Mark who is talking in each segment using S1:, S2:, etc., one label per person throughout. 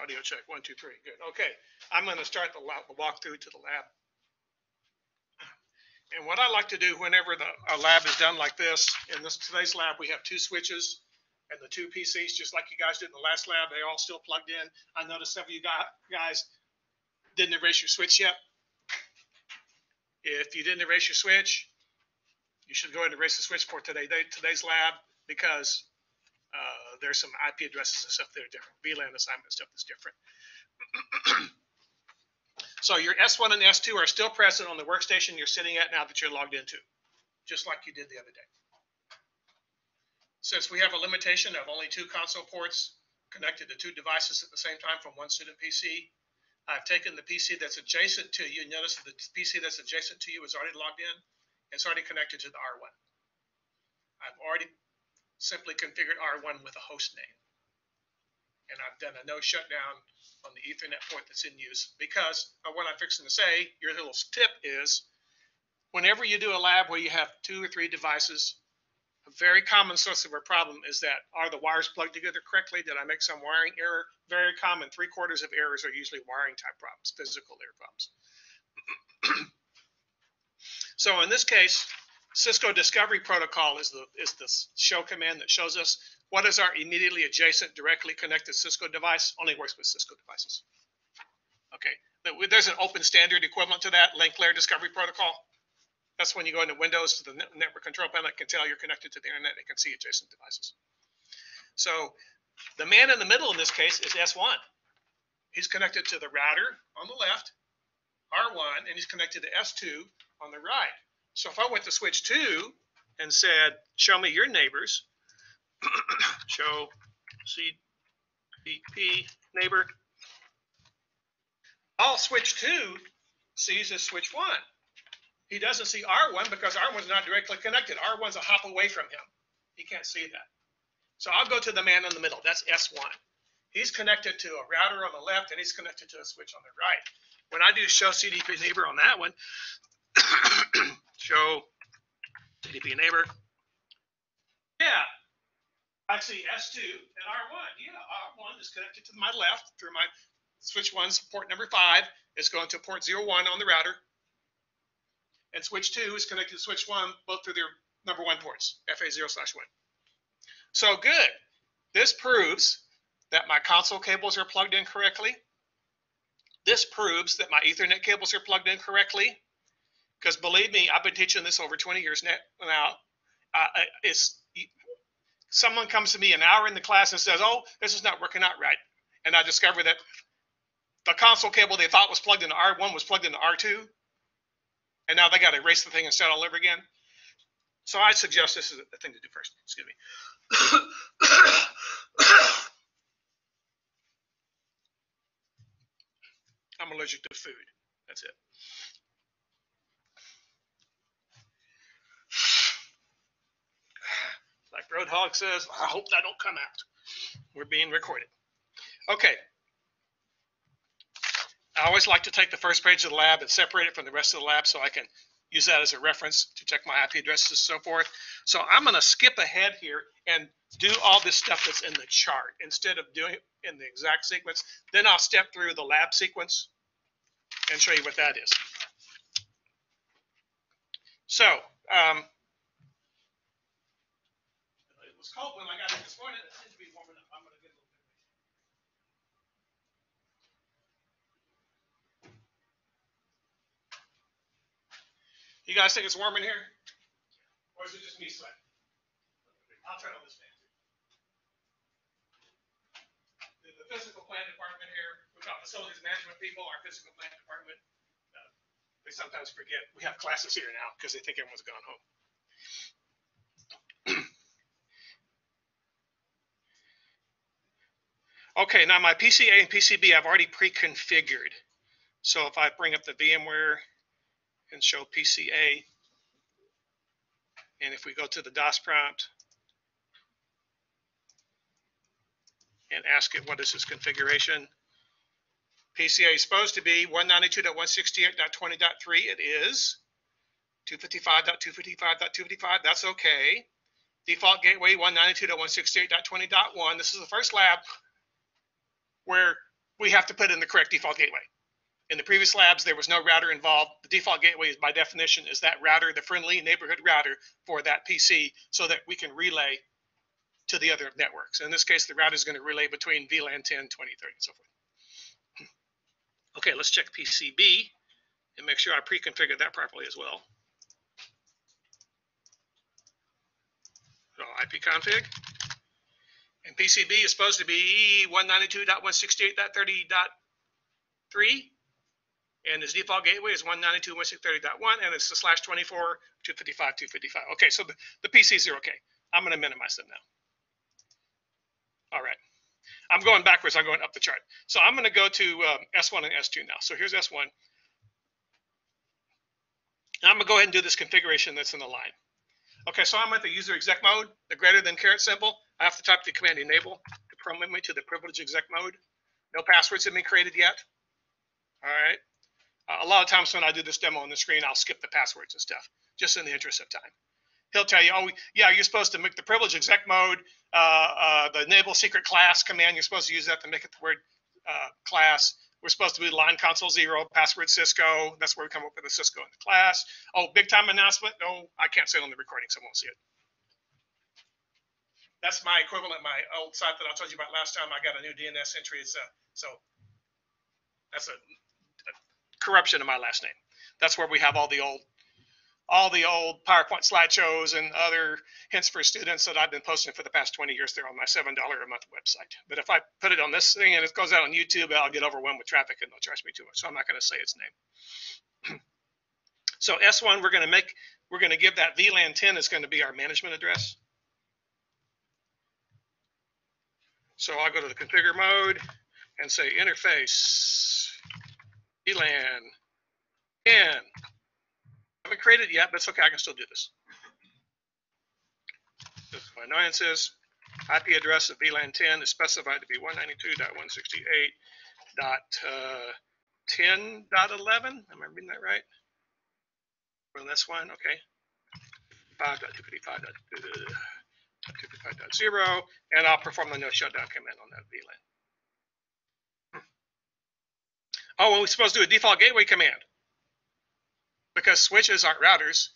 S1: Audio check, 1, 2, 3, good. Okay, I'm going to start the walkthrough to the lab. And what I like to do whenever a lab is done like this, in today's lab we have 2 switches and the 2 PCs, just like you guys did in the last lab. They all still plugged in. I noticed some of you guys didn't erase your switch yet. If you didn't erase your switch, you should go ahead and erase the switch for today's lab, because there's some IP addresses and stuff that are different. VLAN assignment stuff is different. So your S1 and S2 are still present on the workstation you're sitting at now that you're logged into, just like you did the other day. Since we have a limitation of only 2 console ports connected to 2 devices at the same time from one student PC, I've taken the PC that's adjacent to you. Notice that the PC that's adjacent to you is already logged in. It's already connected to the R1. I've already simply configured R1 with a host name. And I've done a no shutdown on the Ethernet port that's in use, because of what I'm fixing to say. Your little tip is, whenever you do a lab where you have 2 or 3 devices, a very common source of a problem is that, are the wires plugged together correctly? Did I make some wiring error? Very common. 3/4 of errors are usually wiring type problems, physical error problems. So in this case, Cisco Discovery Protocol is the show command that shows us what is our immediately adjacent directly connected Cisco device. Only works with Cisco devices. Okay, there's an open standard equivalent to that, link layer discovery protocol. That's when you go into Windows to the network control panel, it can tell you're connected to the internet, and it can see adjacent devices. So the man in the middle in this case is S1. He's connected to the router on the left, R1, and he's connected to S2 on the right. So if I went to switch 2 and said, show me your neighbors, show CDP neighbor, all switch 2 sees is switch 1. He doesn't see R1 because R1's not directly connected. R1's a hop away from him. He can't see that. So I'll go to the man in the middle. That's S1. He's connected to a router on the left, and he's connected to a switch on the right. When I do show CDP neighbor on that one, show CDP neighbor, yeah, I see S2 and R1. Yeah, R1 is connected to my left through my switch 1's port number 5. It's going to port 01 on the router. And switch 2 is connected to switch 1, both through their number 1 ports, FA0/1. So good. This proves that my console cables are plugged in correctly. This proves that my Ethernet cables are plugged in correctly. Because believe me, I've been teaching this over 20 years now. Someone comes to me an hour in the class and says, oh, this is not working out right. And I discover that the console cable they thought was plugged into R1 was plugged into R2. And now they got to erase the thing and start all over again. So I suggest this is the thing to do first. Excuse me. I'm allergic to food. That's it. Like Roadhog says, I hope that don't come out. We're being recorded. Okay. I always like to take the first page of the lab and separate it from the rest of the lab so I can use that as a reference to check my IP addresses and so forth. So I'm going to skip ahead here and do all this stuff that's in the chart instead of doing it in the exact sequence. Then I'll step through the lab sequence and show you what that is. So it was cold when I got in this morning. It seems to be warming up. I'm going to get a little bit. You guys think it's warm in here? Or is it just me sweating? I'll turn on this fan too. The physical plant department here, we've got facilities management people, our physical plant department. They sometimes forget we have classes here now because they think everyone's gone home. Okay, now my PCA and PCB I've already pre-configured. So if I bring up the VMware and show PCA, and if we go to the DOS prompt and ask it what is this configuration, PCA is supposed to be 192.168.20.3. It is 255.255.255. That's okay. Default gateway 192.168.20.1. This is the first lab where we have to put in the correct default gateway. In the previous labs, there was no router involved. The default gateway, by definition, is that router, the friendly neighborhood router for that PC, so that we can relay to the other networks. In this case, the router is going to relay between VLAN 10, 20, 30, and so forth. Okay, let's check PCB and make sure I pre-configured that properly as well. So ipconfig. And PCB is supposed to be 192.168.30.3. And its default gateway is 192.168.30.1, and it's the /24, 255, 255. Okay, so the PCs are okay. I'm going to minimize them now. All right. I'm going backwards. I'm going up the chart. So I'm going to go to S1 and S2 now. So here's S1. And I'm going to go ahead and do this configuration that's in the line. Okay, so I'm at the user exec mode, the greater than caret symbol. I have to type the command enable to promote me to the privilege exec mode. No passwords have been created yet. All right. A lot of times when I do this demo on the screen, I'll skip the passwords and stuff, just in the interest of time. He'll tell you, oh, yeah, you're supposed to make the privilege exec mode, the enable secret class command, you're supposed to use that to make it the word class. We're supposed to be line console 0, password Cisco. That's where we come up with the Cisco in the class. Oh, big time announcement. No, I can't say it on the recording, so I won't see it. That's my equivalent, my old site that I told you about last time. I got a new DNS entry. It's so that's a corruption of my last name. That's where we have all the old PowerPoint slideshows and other hints for students that I've been posting for the past 20 years there on my $7 a month website. But if I put it on this thing and it goes out on YouTube, I'll get overwhelmed with traffic and they'll charge me too much. So I'm not going to say its name. So S1, we're going to give that VLAN 10 is going to be our management address. So I'll go to the configure mode and say interface VLAN 10. I haven't created it yet, but it's okay. I can still do this. This my annoyances. IP address of VLAN 10 is specified to be 192.168.10.11. Am I reading that right? Run this one. Okay. 5.255.255.0, and I'll perform the no shutdown command on that VLAN. Oh, well, we're supposed to do a default gateway command because switches aren't routers.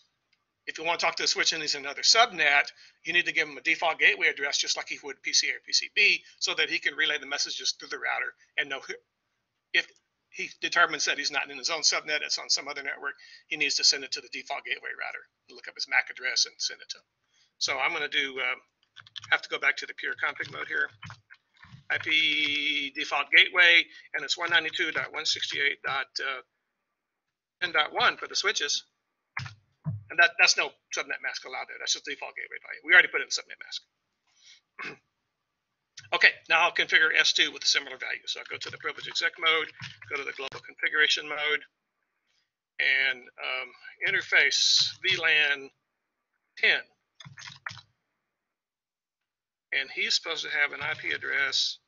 S1: If you want to talk to a switch and he's another subnet, you need to give him a default gateway address just like he would PC or PCB so that he can relay the messages through the router and know if he determines that he's not in his own subnet, it's on some other network, he needs to send it to the default gateway router, look up his MAC address and send it to him. So I'm going to do, have to go back to the pure config mode here. IP default gateway, and it's 192.168.10.1 for the switches. And that's no subnet mask allowed there. That's just default gateway value. We already put in subnet mask. Okay, now I'll configure S2 with a similar value. So I'll go to the privilege exec mode, go to the global configuration mode, and interface VLAN 10. And he's supposed to have an IP address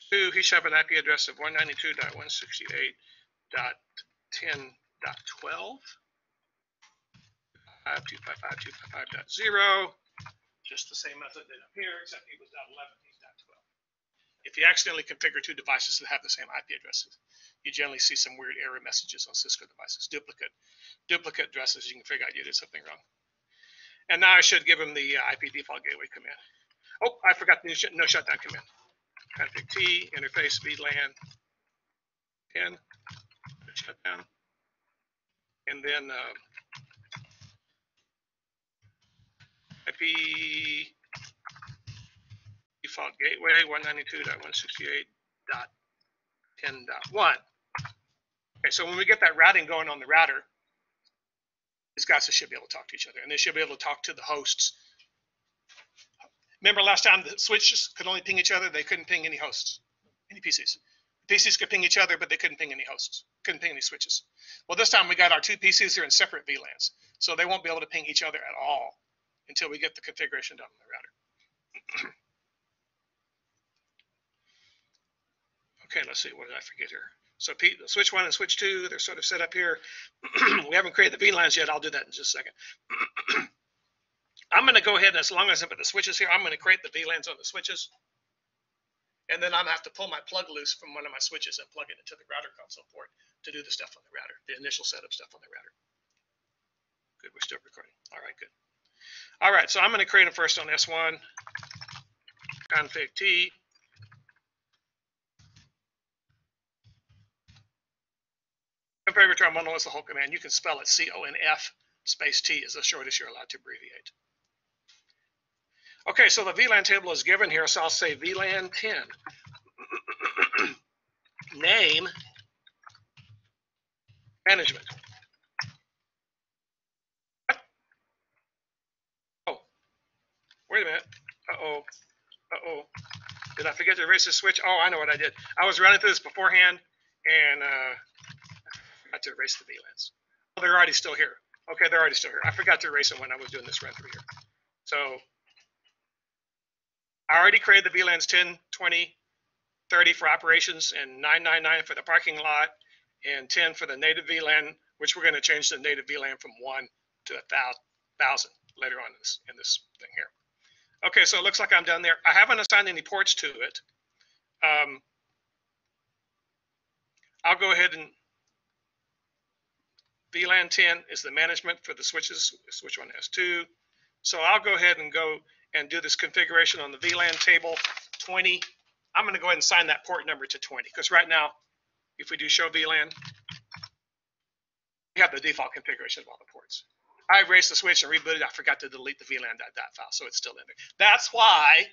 S1: he should have an IP address of 192.168.10.12. 255.255.0. Just the same method that up here, except he was .11, he's .12. If you accidentally configure two devices that have the same IP addresses, you generally see some weird error messages on Cisco devices. Duplicate addresses, you can figure out you did something wrong. And now I should give him the IP default gateway command. Oh, I forgot the no shutdown command. Config T, interface VLAN 10, shutdown. And then IP default gateway 192.168.10.1. Okay, so when we get that routing going on the router, these guys should be able to talk to each other, and they should be able to talk to the hosts. Remember last time the switches could only ping each other, they couldn't ping any hosts, any PCs. The PCs could ping each other, but they couldn't ping any hosts, couldn't ping any switches. Well, this time we got our two PCs here in separate VLANs, so they won't be able to ping each other at all until we get the configuration done on the router. Okay, let's see, what did I forget here? So switch 1 and switch 2, they're sort of set up here. We haven't created the VLANs yet. I'll do that in just a second. I'm going to go ahead and as long as I put the switches here, I'm going to create the VLANs on the switches. And then I'm going to have to pull my plug loose from one of my switches and plug it into the router console port to do the stuff on the router, the initial setup stuff on the router. Good, we're still recording. All right, good. All right, so I'm going to create them first on S1, config T. Configure terminal is the whole command. You can spell it CONF space T is the shortest you're allowed to abbreviate. Okay, so the VLAN table is given here, so I'll say VLAN 10. Name, management. Oh, wait a minute. Uh-oh. Uh-oh. Did I forget to erase the switch? Oh, I know what I did. I was running through this beforehand, and I forgot to erase the VLANs. Oh, they're already still here. Okay, they're already still here. I forgot to erase them when I was doing this run through here. So I already created the VLANs 10, 20, 30 for operations, and 999 for the parking lot, and 10 for the native VLAN, which we're going to change the native VLAN from 1 to 1,000 later on in this thing here. Okay, so it looks like I'm done there. I haven't assigned any ports to it. I'll go ahead and VLAN 10 is the management for the switches. Switch 1 has 2. So I'll go ahead and go and do this configuration on the VLAN table 20. I'm going to go ahead and assign that port number to 20 because right now, if we do show VLAN, we have the default configuration of all the ports. I erased the switch and rebooted. I forgot to delete the VLAN.dat file, so it's still in there. That's why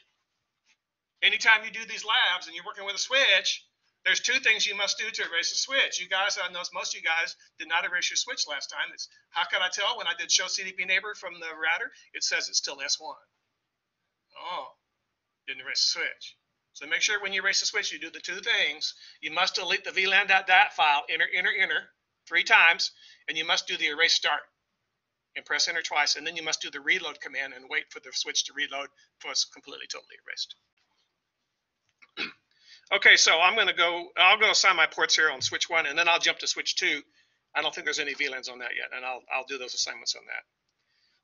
S1: anytime you do these labs and you're working with a switch, there's two things you must do to erase a switch. You guys, I know most of you guys did not erase your switch last time. It's how could I tell when I did show CDP neighbor from the router? It says it's still S1. Oh, didn't erase the switch. So make sure when you erase the switch, you do the two things. You must delete the VLAN.dat file, enter 3 times, and you must do the erase start and press enter twice, and then you must do the reload command and wait for the switch to reload before it's completely, totally erased. Okay, so I'll go assign my ports here on switch 1, and then I'll jump to switch 2. I don't think there's any VLANs on that yet, and I'll do those assignments on that.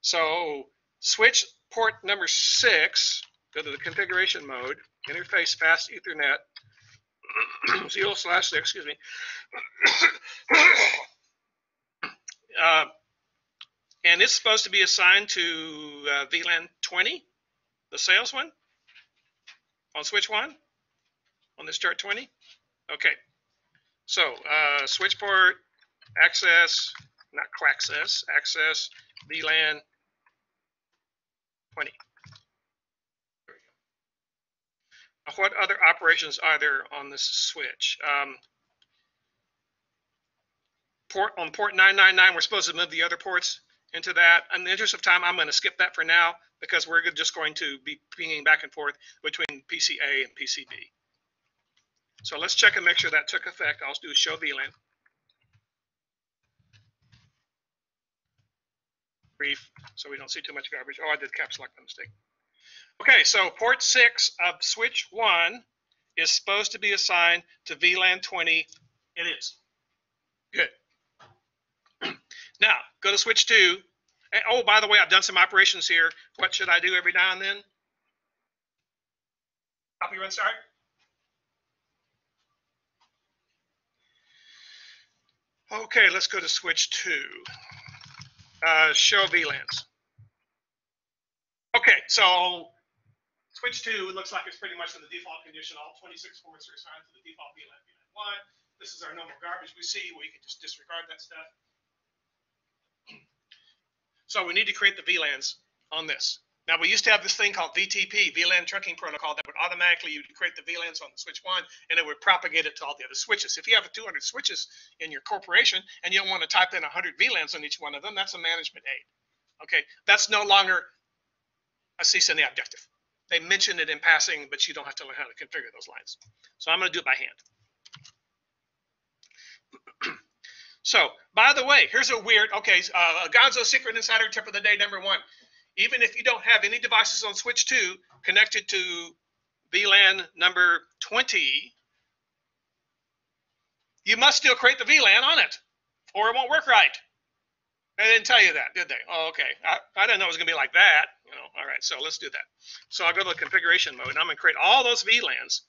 S1: So switch port number 6, go to the configuration mode, interface fast Ethernet, 0/6, excuse me. And it's supposed to be assigned to VLAN 20, the sales one, on switch 1. On this chart 20. Okay, so switch port, access, not access, access, VLAN 20. There we go. Now, what other operations are there on this switch? On port 999, we're supposed to move the other ports into that. In the interest of time, I'm going to skip that for now because we're just going to be pinging back and forth between PCA and PCB. So let's check and make sure that took effect. I'll do show VLAN. Brief, so we don't see too much garbage. Oh, I did caps lock by mistake. Okay, so port 6 of switch 1 is supposed to be assigned to VLAN 20. It is. Good. Now, go to switch 2. And, oh, by the way, I've done some operations here. What should I do every now and then? Copy, run, start. Okay, let's go to switch 2. Show VLANs. Okay, so switch 2 looks like it's pretty much in the default condition. All 26 ports are assigned to the default VLAN 1. This is our normal garbage we see where you can just disregard that stuff. So we need to create the VLANs on this. Now we used to have this thing called VTP, VLAN trunking protocol, that would automatically, you'd create the VLANs on the switch 1 and it would propagate it to all the other switches. If you have 200 switches in your corporation and you don't want to type in 100 VLANs on each one of them, that's a management aid. Okay, that's no longer a CCNA objective. They mention it in passing, but you don't have to learn how to configure those lines. So I'm going to do it by hand. So, by the way, here's a weird, okay, Gonzo Secret Insider tip of the day number 1. Even if you don't have any devices on switch 2 connected to VLAN number 20, you must still create the VLAN on it, or it won't work right. They didn't tell you that, did they? Oh, okay. I didn't know it was going to be like that. You know. All right, so let's do that. So I'll go to the configuration mode, and I'm going to create all those VLANs,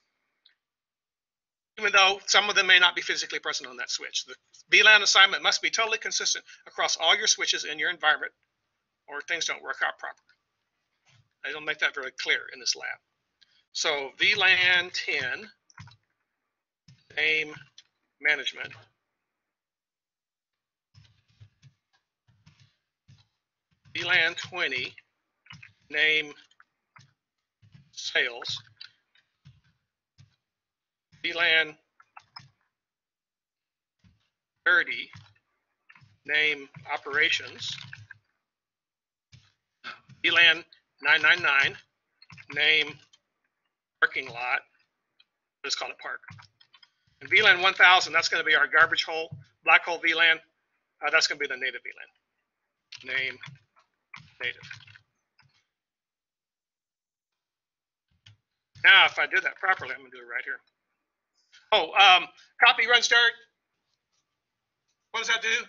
S1: even though some of them may not be physically present on that switch. The VLAN assignment must be totally consistent across all your switches in your environment, or things don't work out properly. I don't make that very clear in this lab. So VLAN 10, name management. VLAN 20, name sales. VLAN 30, name operations. VLAN 999, name parking lot. Let's call it park. And VLAN 1000, that's going to be our garbage hole, black hole VLAN. That's going to be the native VLAN. Name native. Now, if I do that properly, I'm going to do it right here. Oh, copy run start. What does that do?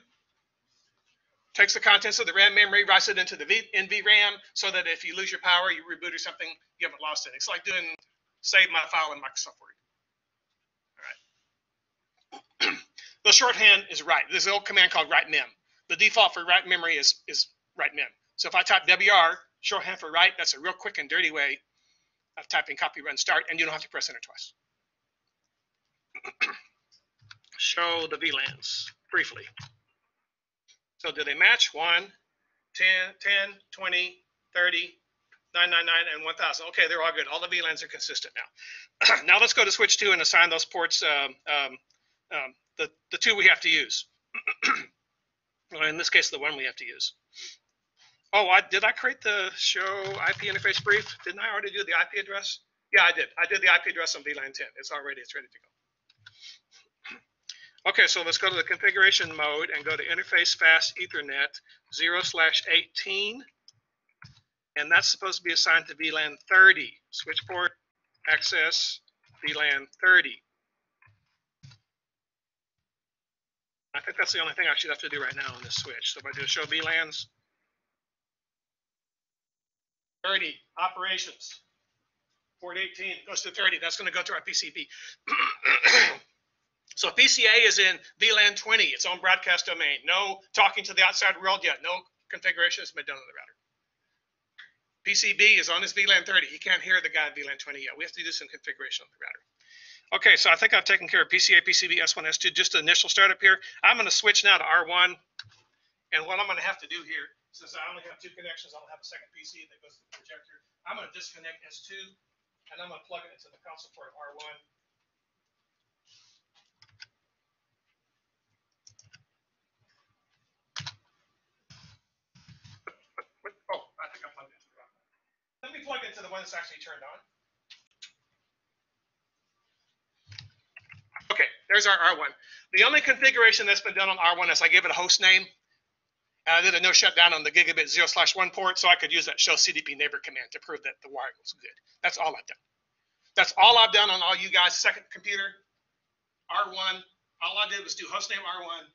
S1: Takes the contents of the RAM memory, writes it into the NVRAM, so that if you lose your power, you reboot or something, you haven't lost it. It's like doing save my file in Microsoft Word. All right. The shorthand is write. There's an old command called write mem. The default for write memory is write mem. So if I type WR, shorthand for write, that's a real quick and dirty way of typing copy run start, and you don't have to press enter twice. Show the VLANs briefly. So do they match? 1, 10, 20, 30, 999, and 1000. Okay, they're all good. All the VLANs are consistent now. Now let's go to switch 2 and assign those ports, the two we have to use. Well, in this case, the one we have to use. Oh, did I create the show IP interface brief? Didn't I already do the IP address? Yeah, I did. I did the IP address on VLAN 10. It's ready to go. Okay, so let's go to the configuration mode and go to interface fast Ethernet 0/18. And that's supposed to be assigned to VLAN 30. Switch port access VLAN 30. I think that's the only thing I should have to do right now on this switch. So if I do show VLANs, 30 operations, port 18 goes to 30. That's going to go to our PCB. So PCA is in VLAN 20, its own broadcast domain. No talking to the outside world yet. No configuration has been done on the router. PCB is on his VLAN 30. He can't hear the guy in VLAN 20 yet. We have to do some configuration on the router. Okay, so I think I've taken care of PCA, PCB, S1, S2, just the initial startup here. I'm going to switch now to R1. And what I'm going to have to do here, since I only have 2 connections, I don't have a second PC that goes to the projector. I'm going to disconnect S2, and I'm going to plug it into the console port R1. Oh, I think I plugged it into the wrong one. Let me plug into the one that's actually turned on. Okay, there's our R1. The only configuration that's been done on R1 is I gave it a host name. And I did a no shutdown on the gigabit 0/1 port, so I could use that show CDP neighbor command to prove that the wiring was good. That's all I've done. That's all I've done on all you guys' second computer, R1. All I did was do hostname R1,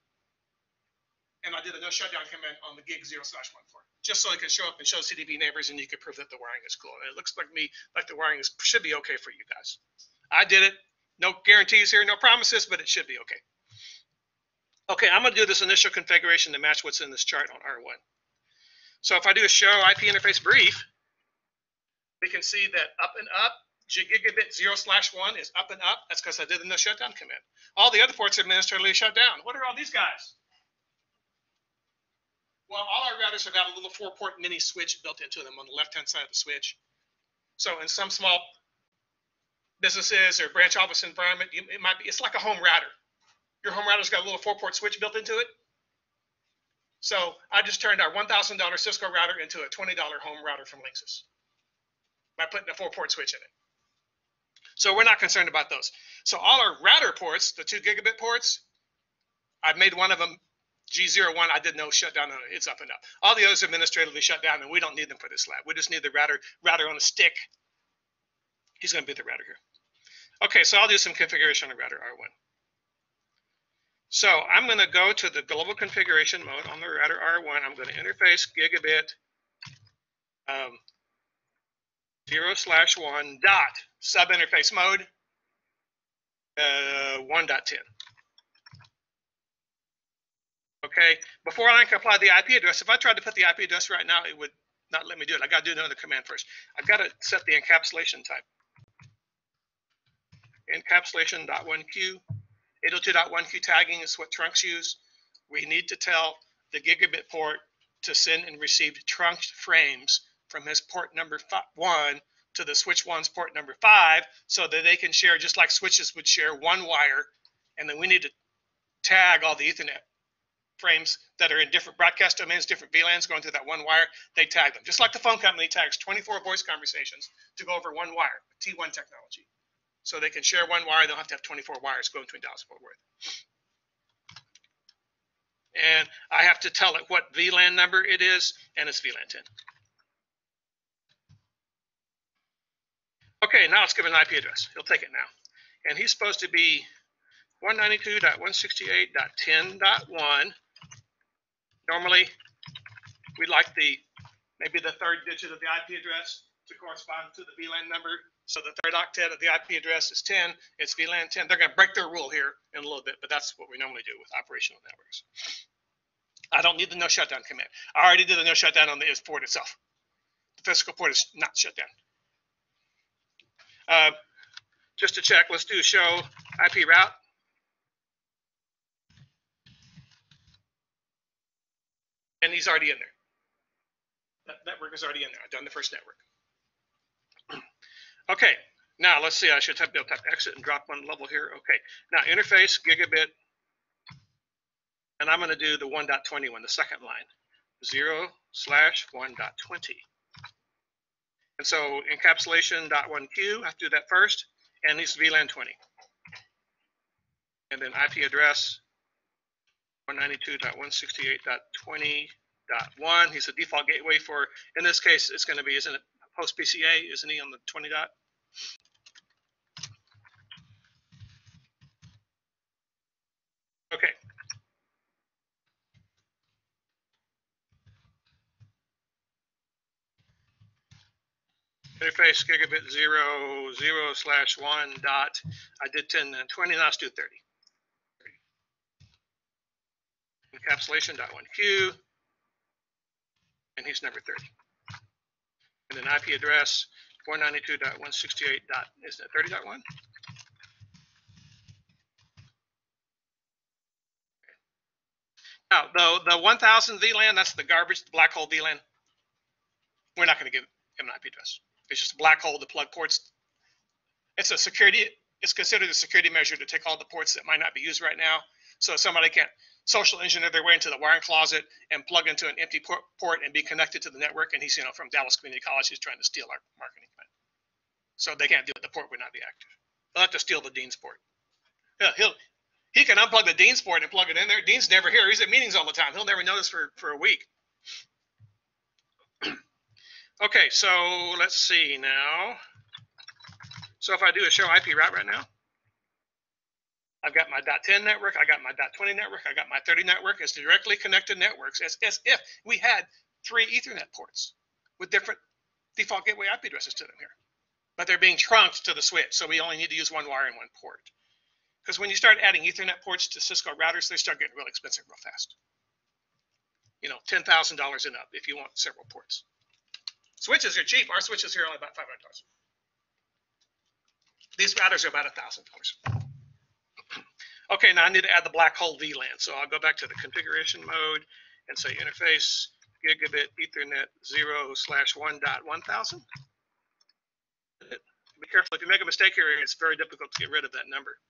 S1: and I did a no shutdown command on the gig 0/1 port, just so it could show up and show CDP neighbors, and you could prove that the wiring is cool. And it looks like the wiring should be okay for you guys. I did it. No guarantees here, no promises, but it should be okay. Okay, I'm going to do this initial configuration to match what's in this chart on R1. So if I do a show IP interface brief, we can see that up and up, gigabit 0/1 is up and up. That's because I did the no shutdown command. All the other ports are administratively shut down. What are all these guys? Well, all our routers have got a little 4-port mini switch built into them on the left-hand side of the switch. So in some small businesses or branch office environment, it's like a home router. Your home router's got a little 4-port switch built into it. So I just turned our $1,000 Cisco router into a $20 home router from Linksys by putting a 4-port switch in it. So we're not concerned about those. So all our router ports, the 2 gigabit ports, I've made one of them G01. I did no shutdown on it. It's up and up. All the others are administratively shut down, and we don't need them for this lab. We just need the router on a stick. He's going to be the router here. Okay, so I'll do some configuration on the router R1. So I'm going to go to the global configuration mode on the router R1. I'm going to interface gigabit 0/1 dot subinterface mode 1.10. Okay, before I can apply the IP address, if I tried to put the IP address right now, it would not let me do it. I got to do another command first. I've got to set the encapsulation type. Encapsulation.1Q. 802.1Q tagging is what trunks use. We need to tell the gigabit port to send and receive trunked frames from his port number 1 to the switch 1's port number 5 so that they can share just like switches would share one wire. And then we need to tag all the Ethernet frames that are in different broadcast domains, different VLANs going through that one wire. They tag them. Just like the phone company tags 24 voice conversations to go over one wire, T1 technology. So they can share one wire. They'll have to have 24 wires going between Dallas-Fort Worth. And I have to tell it what VLAN number it is, and it's VLAN 10. Okay, now let's give it an IP address. He'll take it now. And he's supposed to be 192.168.10.1. Normally, we'd like maybe the third digit of the IP address to correspond to the VLAN number. So the third octet of the IP address is 10. It's VLAN 10. They're going to break their rule here in a little bit, but that's what we normally do with operational networks. I don't need the no shutdown command. I already did the no shutdown on the IS port itself. The physical port is not shut down. Just to check, let's do show IP route. And he's already in there. That network is already in there. I've done the first network. Okay, now let's see. I should be able to type exit and drop one level here. Okay, now interface gigabit, and I'm going to do the 1.20 one, the second line, 0/1.20. And so encapsulation.1Q, I have to do that first, and this is VLAN 20. And then IP address 192.168.20.1. He's a default gateway for, in this case, it's going to be, isn't it, post PCA, isn't he on the 20 dot? Okay. Interface gigabit 0/1 dot. I did 10 and 20, now let's do 30. Encapsulation.1Q, and he's number 30. And then IP address 192.168. Isn't it 30.1? Now, the 1000 VLAN, that's the garbage, the black hole VLAN. We're not going to give him an IP address. It's just a black hole to plug ports. It's a security, it's considered a security measure to take all the ports that might not be used right now. So somebody can't social engineer their way into the wiring closet and plug into an empty port and be connected to the network. And he's, you know, from Dallas Community College, he's trying to steal our marketing plan. So they can't do it. The port would not be active. They'll have to steal the dean's port. He can unplug the dean's port and plug it in there. Dean's never here. He's at meetings all the time. He'll never notice for a week. Okay, so let's see now. So if I do a show IP route right now, I've got my .10 network, I got my .20 network, I got my 30 network as directly connected networks as if we had 3 Ethernet ports with different default gateway IP addresses to them here. But they're being trunked to the switch, so we only need to use one wire and one port. Because when you start adding Ethernet ports to Cisco routers, they start getting real expensive real fast. You know, $10,000 and up if you want several ports. Switches are cheap. Our switches here are only about $500. These routers are about $1,000. Okay, now I need to add the black hole VLAN. So I'll go back to the configuration mode and say interface gigabit Ethernet 0/1.1000. Be careful, if you make a mistake here, it's very difficult to get rid of that number.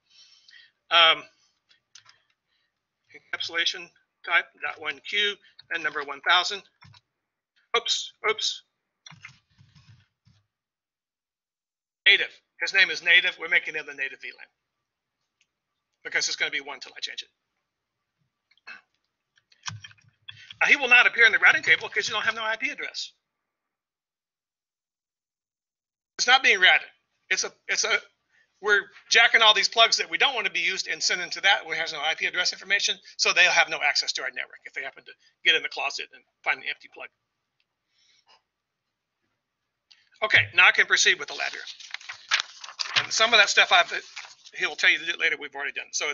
S1: Encapsulation type .1Q and number 1000. Oops. Native. His name is Native. We're making him the native VLAN because it's going to be 1 till I change it. Now, he will not appear in the routing table because you don't have no IP address. It's not being routed. It's a we're jacking all these plugs that we don't want to be used and sending to that where it has no IP address information, so they'll have no access to our network if they happen to get in the closet and find an empty plug. Okay, now I can proceed with the ladder. And some of that stuff he'll tell you to do it later, we've already done. So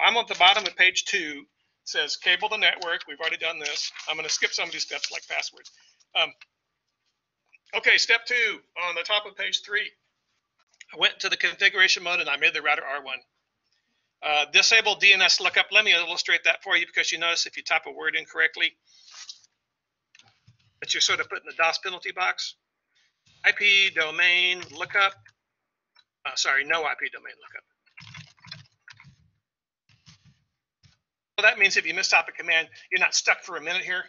S1: I'm at the bottom of page 2. It says cable the network. We've already done this. I'm going to skip some of these steps like passwords. Okay, step 2 on the top of page 3. I went to the configuration mode and I made the router R1. Disable DNS lookup. Let me illustrate that for you, because you notice if you type a word incorrectly, that you're sort of put in the DOS penalty box. IP domain lookup. Sorry, no IP domain lookup. Well, that means if you mistype a command, you're not stuck for a minute here.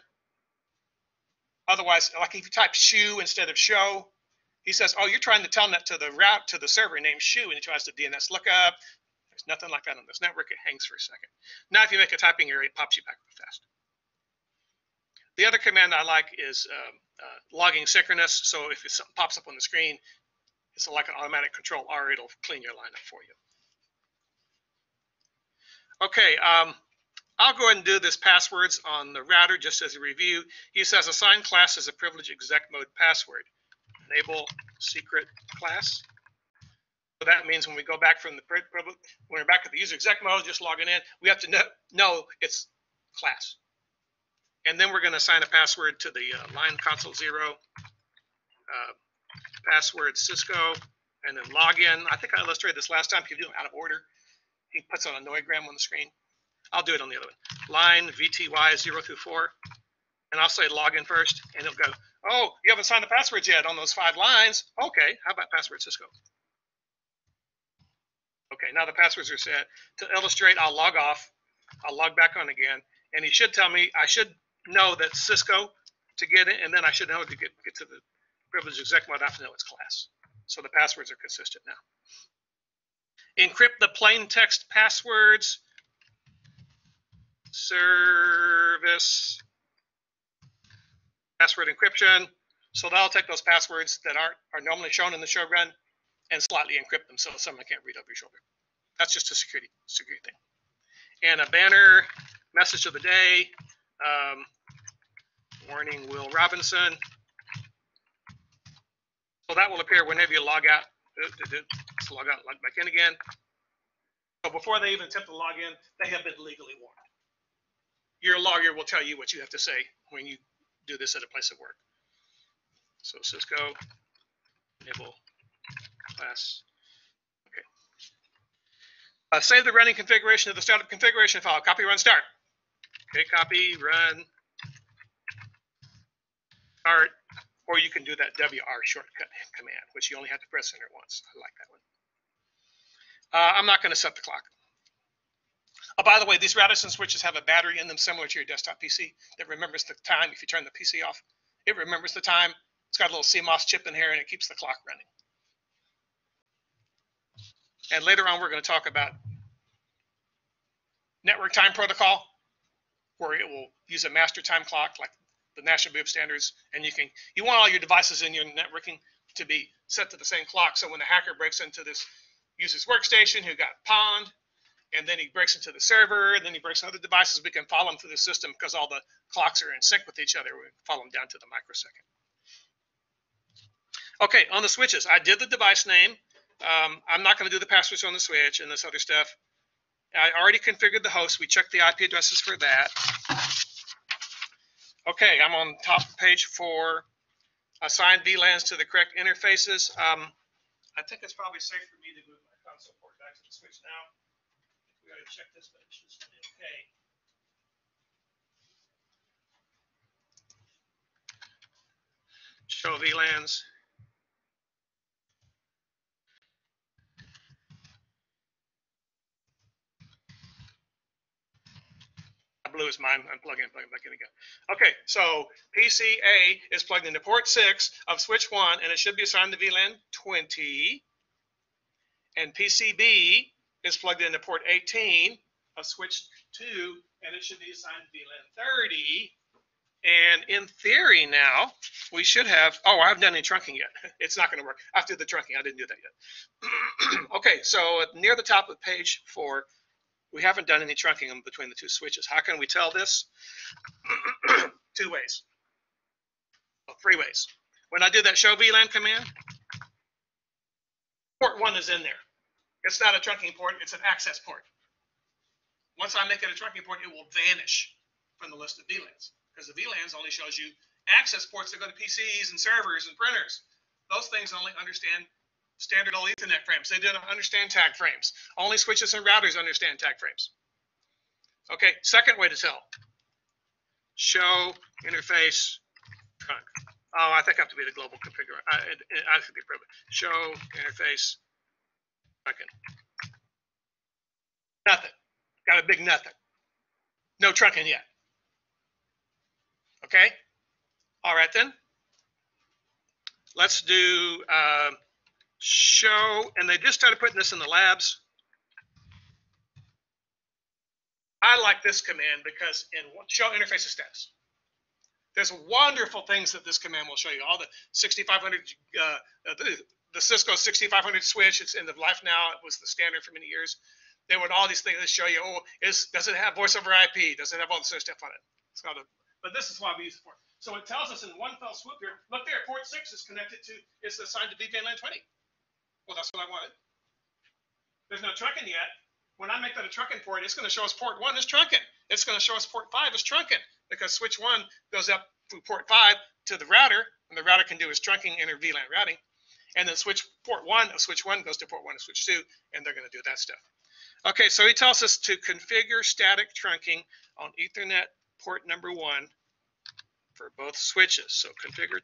S1: Otherwise, like if you type shoe instead of show, he says, oh, you're trying to tell that to the route to the server named shoe, and he tries to DNS lookup. There's nothing like that on this network. It hangs for a second. Now, if you make a typing error, it pops you back real fast. The other command I like is logging synchronous. So if something pops up on the screen, it's like an automatic control R. It'll clean your line up for you. Okay, I'll go ahead and do this passwords on the router just as a review. He says assign class as a privilege exec mode password. Enable secret class. So that means when we go back from the when we're back at the user exec mode, just logging in, we have to know it's class. And then we're going to assign a password to the line console 0, password Cisco, and then log in. I think I illustrated this last time. If you do them out of order, he puts on a noigram on the screen. I'll do it on the other one. Line VTY 0 through 4. And I'll say login first, and it'll go, oh, you haven't signed the passwords yet on those 5 lines. Okay, how about password Cisco? Okay, now the passwords are set. To illustrate, I'll log off. I'll log back on again. And he should tell me, I should know that Cisco to get it, and then I should know to get to the privilege exec mode, I have to know it's class. So the passwords are consistent now. Encrypt the plain text passwords. Service password encryption. So that'll take those passwords that are normally shown in the show run and slightly encrypt them so someone can't read over your shoulder. That's just a security thing. And a banner, message of the day, warning Will Robinson. So that will appear whenever you log out. Let's log out and log back in again. So before they even attempt to log in, they have been legally warned. Your lawyer will tell you what you have to say when you do this at a place of work. So Cisco, enable class. Okay. Save the running configuration of the startup configuration file. Copy, run, start. Okay, copy, run, start. Or you can do that WR shortcut command, which you only have to press enter once. I like that one. I'm not going to set the clock. Oh, by the way, these routers and switches have a battery in them similar to your desktop PC that remembers the time if you turn the PC off. It remembers the time. It's got a little CMOS chip in here, and it keeps the clock running. And later on, we're going to talk about network time protocol, where it will use a master time clock like the National Bureau of Standards, and you want all your devices in your networking to be set to the same clock. So when the hacker breaks into this user's workstation who got pawned, and then he breaks into the server, and then he breaks into other devices, we can follow him through the system because all the clocks are in sync with each other. We follow him down to the microsecond. Okay, on the switches, I did the device name. I'm not going to do the passwords on the switch and this other stuff. I already configured the host. We checked the IP addresses for that. Okay, I'm on top of page 4. Assign VLANs to the correct interfaces. I think it's probably safe for me to move my console port back to the switch now. We got to check this, but it should be okay. Show VLANs. Blue is mine. I'm plugging back in again. Okay, so PCA is plugged into port 6 of switch 1, and it should be assigned to VLAN 20. And PCB is plugged into port 18 of switch 2, and it should be assigned to VLAN 30. And in theory now, we should have, oh, I haven't done any trunking yet. It's not going to work. I have to do the trunking. I didn't do that yet. Okay, so near the top of page 4, we haven't done any trunking in between the two switches. How can we tell this? 2 ways. Well, 3 ways. When I do that show VLAN command, port 1 is in there. It's not a trunking port, it's an access port. Once I make it a trunking port, it will vanish from the list of VLANs, because the VLANs only shows you access ports that go to PCs and servers and printers. Those things only understand standard old Ethernet frames. They don't understand tag frames. Only switches and routers understand tag frames. Okay, second way to tell. Show interface trunk. Oh, I think I have to be the global configurator. I have to be privileged. Show interface trunking. Nothing. Got a big nothing. No trunking yet. Okay. All right then. Let's do show, and they just started putting this in the labs. I like this command because in show interface status, there's wonderful things that this command will show you. All the 6500, the Cisco 6500 switch, it's in the life now. It was the standard for many years. They would all these things that show you, oh, does it have voice over IP? Does it have all this other stuff on it? It's not a, but this is why we use it for. So it tells us in one fell swoop here, look there, port 6 is connected to, it's assigned to VLAN 20. Well, that's what I wanted. There's no trunking yet. When I make that a trunking port, it's going to show us port 1 is trunking. It's going to show us port 5 is trunking, because switch 1 goes up through port 5 to the router, and the router can do is trunking inter VLAN routing. And then port 1 of switch 1 goes to port 1 of switch 2, and they're going to do that stuff. Okay, so he tells us to configure static trunking on Ethernet port number 1 for both switches. So config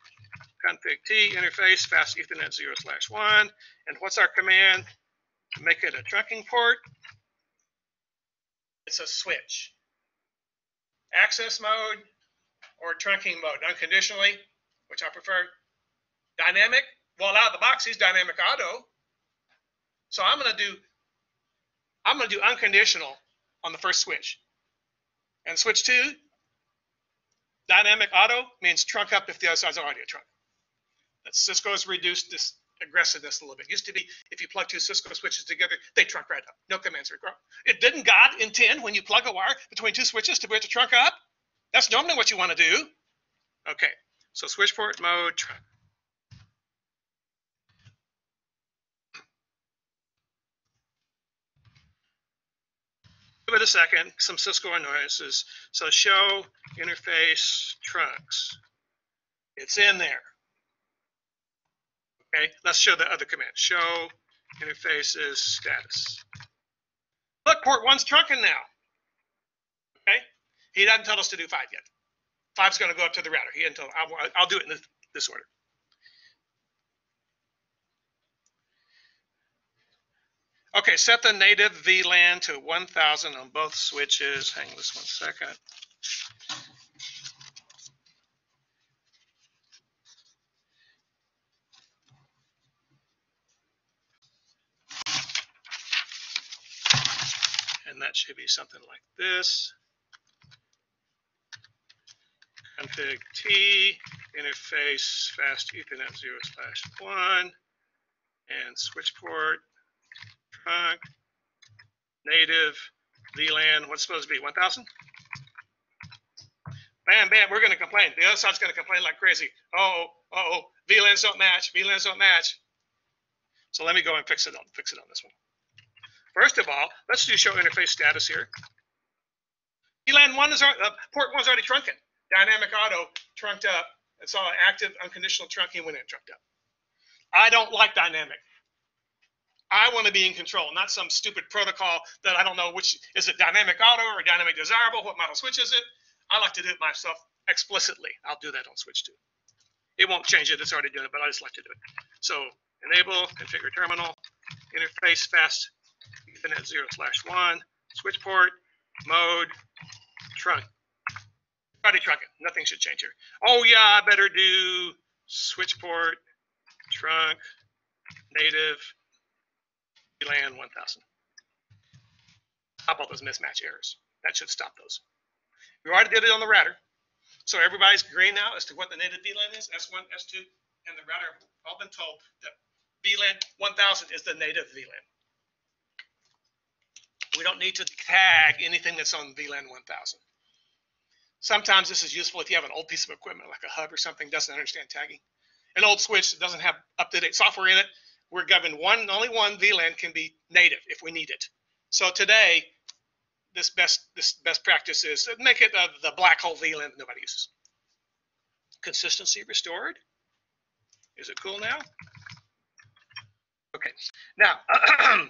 S1: T interface fast Ethernet 0/1. And what's our command to make it a trunking port? It's a switch. Access mode or trunking mode, unconditionally, which I prefer. Dynamic, well, out of the box, he's dynamic auto. So I'm going to do unconditional on the first switch. And switch 2, dynamic auto means trunk up if the other side's already a trunk. That Cisco has reduced this aggressiveness a little bit. It used to be if you plug 2 Cisco switches together, they trunk right up. No commands required. It didn't God intend when you plug a wire between 2 switches to be able to trunk up? That's normally what you want to do. Okay, so switch port mode trunk. Give it a second, some Cisco annoyances. So show interface trunks. It's in there. Okay, let's show the other command. Show interfaces status. Look, port 1's trunking now. Okay, he doesn't tell us to do 5 yet. 5's going to go up to the router. He didn't tell. I'll do it in this order. Okay, set the native VLAN to 1000 on both switches. Hang this 1 second. And that should be something like this. Config T interface fast Ethernet 0/1 and switch port trunk native VLAN. What's supposed to be 1000? Bam, bam. We're going to complain. The other side's going to complain like crazy. Oh, VLANs don't match. VLANs don't match. So let me go and fix it on this one. First of all, let's do show interface status here. VLAN 1 is port 1's already trunking. Dynamic auto trunked up. It's all active unconditional trunking when it trunked up. I don't like dynamic. I want to be in control, not some stupid protocol that I don't know which is it, dynamic auto or dynamic desirable. What model switch is it? I like to do it myself explicitly. I'll do that on switch 2. It won't change it. It's already doing it, but I just like to do it. So enable configure terminal interface fast Ethernet 0/1 switch port mode trunk. Already trunking. Nothing should change here. Oh yeah, I better do switch port trunk native VLAN 1000. Stop all those mismatch errors. That should stop those. We already did it on the router. So everybody's green now as to what the native VLAN is, S1, S2, and the router have all been told that VLAN 1000 is the native VLAN. We don't need to tag anything that's on VLAN 1000. Sometimes this is useful if you have an old piece of equipment like a hub or something doesn't understand tagging. An old switch that doesn't have up-to-date software in it, we're given only one VLAN can be native if we need it. So today, this best practice is to make it the black hole VLAN that nobody uses. Consistency restored. Is it cool now? Okay. Now,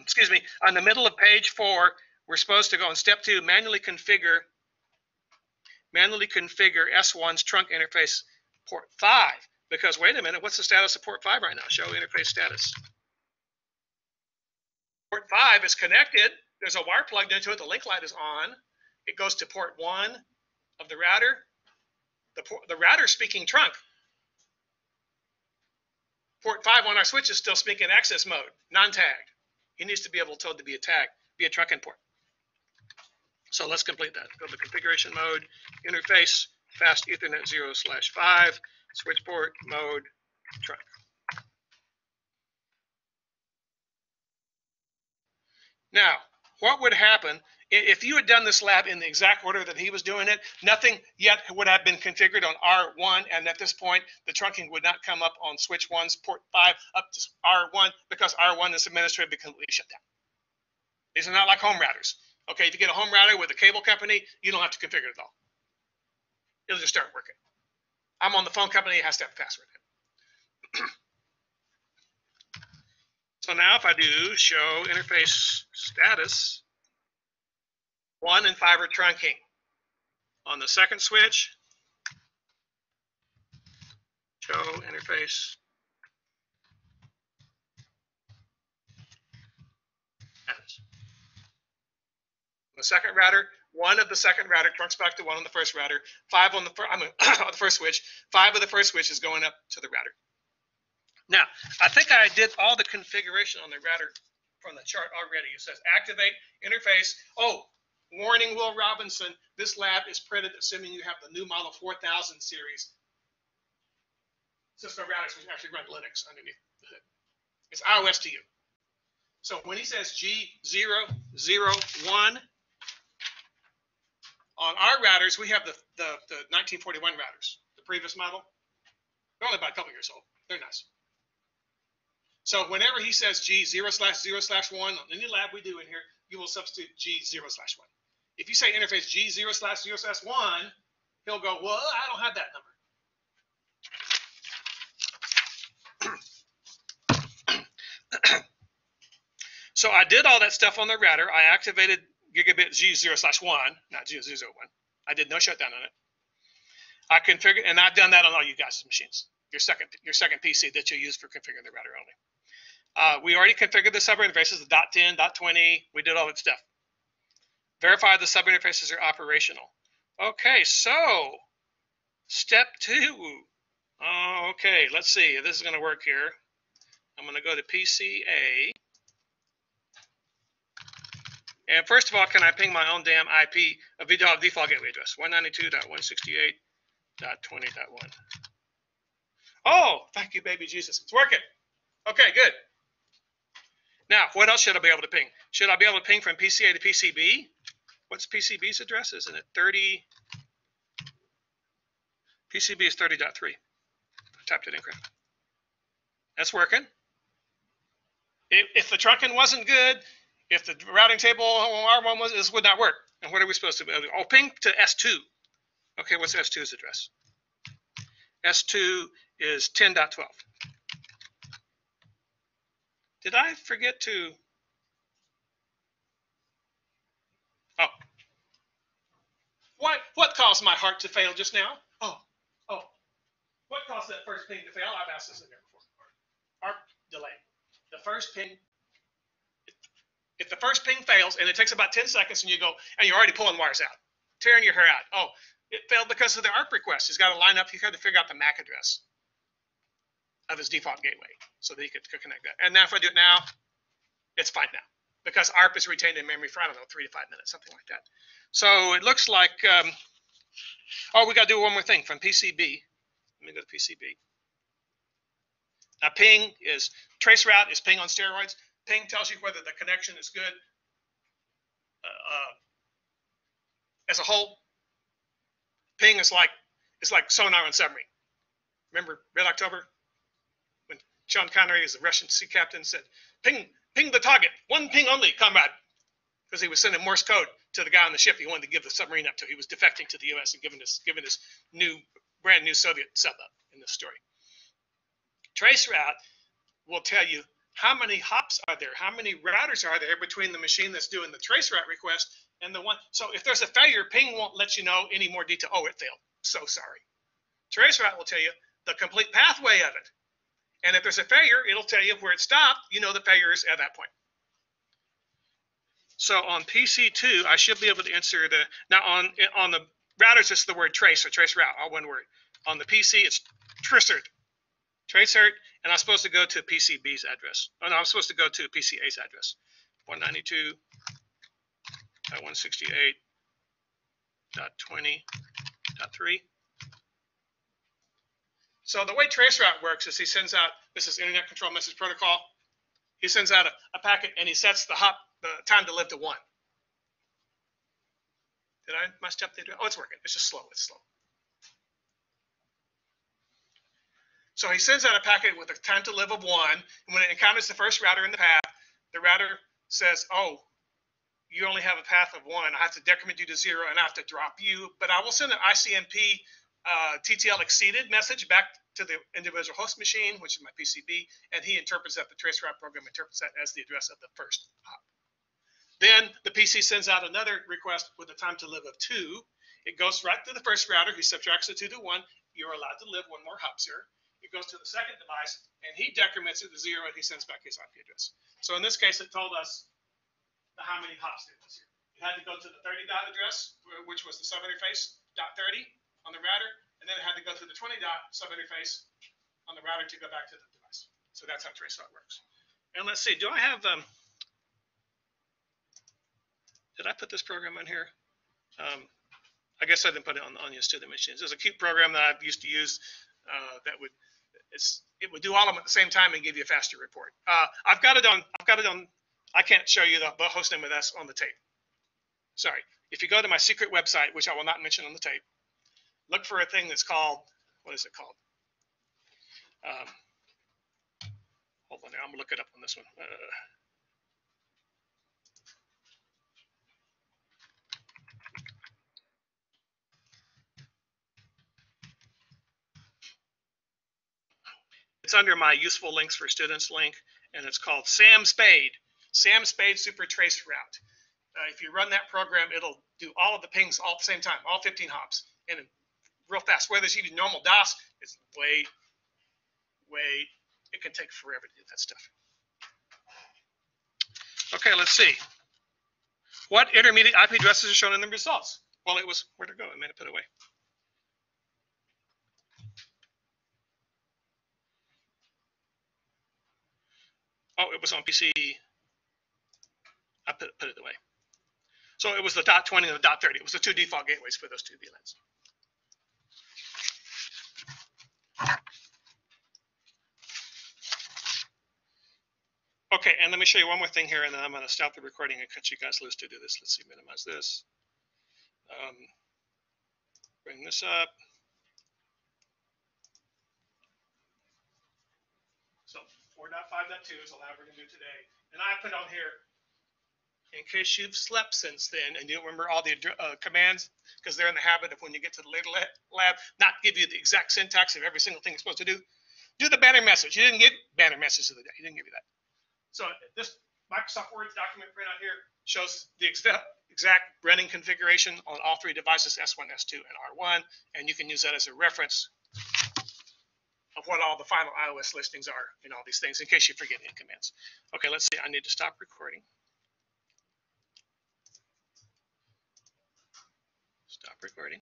S1: excuse me. On the middle of page 4, we're supposed to go in step 2, manually configure S1's trunk interface port 5. Because wait a minute, what's the status of port 5 right now? Show interface status. Port 5 is connected. There's a wire plugged into it. The link light is on. It goes to port 1 of the router. The router speaking trunk. Port 5 on our switch is still speaking access mode, non-tagged. He needs to be able to be a tag, be a trunking port. So let's complete that. Go to configuration mode, interface, fast Ethernet 0/5, switch port, mode, trunk. Now, what would happen if you had done this lab in the exact order that he was doing it? Nothing yet would have been configured on R1, and at this point, the trunking would not come up on switch 1's port 5 up to R1 because R1 is administratively completely shut down. These are not like home routers. Okay, if you get a home router with a cable company, you don't have to configure it at all. It'll just start working. I'm on the phone company, it has to have a password. So now if I do show interface status, 1 and 5 are trunking. On the second switch, show interface status. On the second router, 1 of the second router trunks back to 1 on the first router. 5 on the first switch. 5 of the first switch is going up to the router. Now, I think I did all the configuration on the router from the chart already. It says activate interface. Oh, warning, Will Robinson, this lab is printed assuming you have the new model 4000 series Cisco routers, which actually run Linux underneath the hood. It's iOS to you. So when he says G001, on our routers, we have the 1941 routers, the previous model. They're only about a couple years old. They're nice. So whenever he says G0/0/1 on any lab we do in here, you will substitute G0/1. If you say interface G0/0/1, he'll go, well, I don't have that number. So I did all that stuff on the router. I activated gigabit G0/1, not G0/1. I did no shutdown on it. I configured, and I've done that on all you guys' machines. Your second PC that you use for configuring the router only. We already configured the subinterfaces, the .10, .20. We did all that stuff. Verify the subinterfaces are operational. Okay, so step 2. Okay, let's see if this is going to work here. I'm going to go to PCA. And first of all, can I ping my own damn IP, a default gateway address, 192.168.20.1. Oh, thank you, baby Jesus. It's working. Okay, good. Now, what else should I be able to ping? Should I be able to ping from PCA to PCB? What's PCB's address? Isn't it 30? PCB is 30.3. Typed it incorrect. That's working. If the trunking wasn't good, if the routing table R1 was, this would not work. And what are we supposed to do? Oh, ping to S2. Okay, what's S2's address? S2 is 10.12. Did I forget to? Oh. What caused my heart to fail just now? Oh. What caused that first ping to fail? I've asked this in there before. ARP delay. The first ping. If the first ping fails and it takes about 10 seconds and you go, and you're already pulling wires out, tearing your hair out. Oh, it failed because of the ARP request. He's got to line up. He's got to figure out the MAC address of his default gateway so that he could connect that. And now if I do it now, it's fine now because ARP is retained in memory for, I don't know, 3 to 5 minutes, something like that. So it looks like Oh, we got to do one more thing from PCB. Let me go to PCB. Now, ping is traceroute is ping on steroids. Ping tells you whether the connection is good as a whole. Ping is like sonar on submarine. Remember Red October when Sean Connery, as the Russian sea captain, said, "Ping the target, one ping only, comrade," because he was sending Morse code to the guy on the ship he wanted to give the submarine up to. He was defecting to the U.S. and giving his brand new Soviet sub up in this story. Traceroute will tell you how many hops are there, how many routers are there between the machine that's doing the traceroute request and the one. So if there's a failure, ping won't let you know any more detail. Oh, it failed. So sorry. Traceroute will tell you the complete pathway of it. And if there's a failure, it'll tell you where it stopped. You know the failure is at that point. So on PC2, I should be able to answer the, now on the routers, it's the word trace or trace route, all one word. On the PC, it's tracert, and I'm supposed to go to PCB's address. Oh no, I'm supposed to go to PCA's address. 192.168.20.3. So the way traceroute works is he sends out, this is Internet Control Message Protocol. He sends out a packet and he sets the time to live to 1. Did I mess up the address? Oh, it's working. It's just slow. It's slow. So he sends out a packet with a time to live of 1. And when it encounters the first router in the path, the router says, "Oh, you only have a path of 1. I have to decrement you to 0 and I have to drop you. But I will send an ICMP TTL exceeded message back to the individual host machine, which is my PCB, and he interprets that, the traceroute program interprets that as the address of the first hop. Then the PC sends out another request with a time to live of 2. It goes right to the first router. He subtracts the 2 to 1. You're allowed to live 1 more hop, sir. It goes to the second device, and he decrements it to 0, and he sends back his IP address. So in this case, it told us how many hops it was here. It had to go to the 30 dot address, which was the subinterface .30 on the router, and then it had to go to the 20 dot subinterface on the router to go back to the device. So that's how traceroute works. And let's see, do I have, did I put this program on here? I guess I didn't put it on your student machines. There's a cute program that I used to use that would, it would do all of them at the same time and give you a faster report. I've got it on, I can't show you the host name of this on the tape. Sorry. If you go to my secret website, which I will not mention on the tape, look for a thing that's called, what is it called? Hold on there, I'm gonna look it up on this one. It's under my useful links for students link, and it's called Sam Spade Super Trace Route. If you run that program, it'll do all of the pings all at the same time, all 15 hops, and real fast. Where there's even normal DOS, it's way, it can take forever to do that stuff. Okay, let's see. What intermediate IP addresses are shown in the results? Well, it was, where'd it go? I made it put away. Oh, it was on PC. I put it away. So it was the .20 and the .30. It was the 2 default gateways for those 2 VLANs. Okay, and let me show you one more thing here, and then I'm going to stop the recording and cut you guys loose to do this. Let's see, minimize this. Bring this up. So 4.5.2 is allowed we're going to do today. And I put on here, in case you've slept since then and you don't remember all the commands, because they're in the habit of when you get to the later lab, not give you the exact syntax of every single thing you're supposed to do. Do the banner message. You didn't get banner message of the day. He didn't give you that. So this Microsoft Word document printout here shows the exact running configuration on all 3 devices, S1, S2, and R1, and you can use that as a reference of what all the final iOS listings are and all these things in case you forget any commands. Okay, let's see. I need to stop recording. Stop recording.